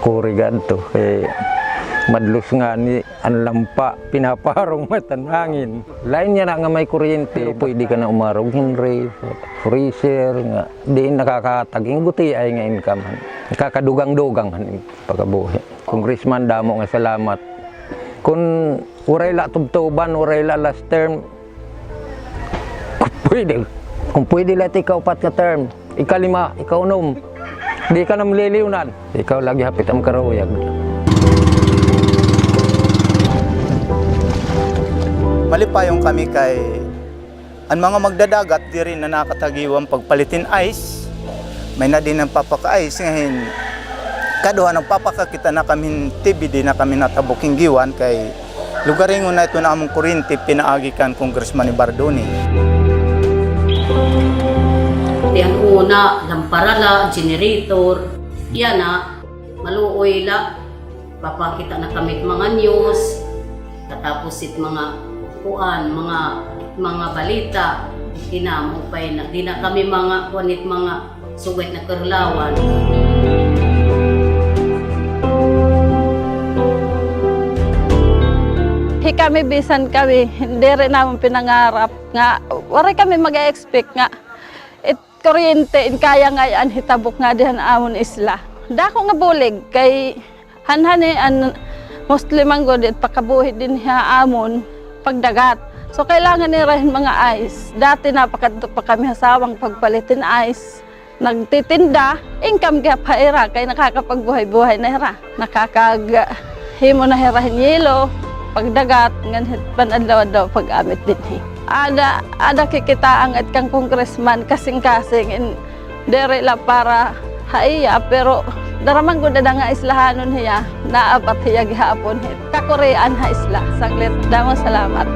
kurigan to kay madlus nga ni ang lampa pinaparong matan hangin. Lain niya na nga may kuryente, pwede ka na umarog hinre, freezer nga di nakakataging guti ay nga income. Nakakadugang-dugang pagabuhi. Congressman damo nga salamat. Kung uray la tubtuban, uray la last term, kung pwede lang ikaw upat ka term, ikalima, ikaw unom, di ka na maliliwnan, ikaw lagi hapit ang karuyag. Malipayong kami kay ang mga magdadagat di rin na nakatagiwang pagpalitin ice. May na din ang papaka-ice ngayon. Kaduha ng papakakita na kami TV di na kami natabuking giwan kay lugarin na ito na among kuryente pinaagikan Congressman ni Bardoni. Yan una, lampara la, generator, yan na, maluoy la, papakita na kami mga news, tatapos it mga kuan, mga balita, kinamupay na, di na kami mga kuanit mga sugat na karlawan. Kami bisan kami, hindi rin naman pinangarap nga, wala kami mag-expect nga, kuryente, kaya nga yan, hitabok nga dihan amon isla. Dako nga bulig, kay hanhani an Muslim ang godit, pakabuhi din niya amon, pagdagat. So kailangan nirahin mga ice. Dati napakadto pa kami hasawang pagpalitin ice. Nagtitinda, income kaya paira, kay nakakapagbuhay-buhay na hira. Nakakahimo na hirahin yelo, pagdagat, nganit panadlaw-adlaw pag-amit din. Ada kikitaan at kang congressman kasing-kasing dere la para haiya pero daramang gud nga islahanon hiya naabat hiya gihapon kakorean ha isla sanglit damo salamat.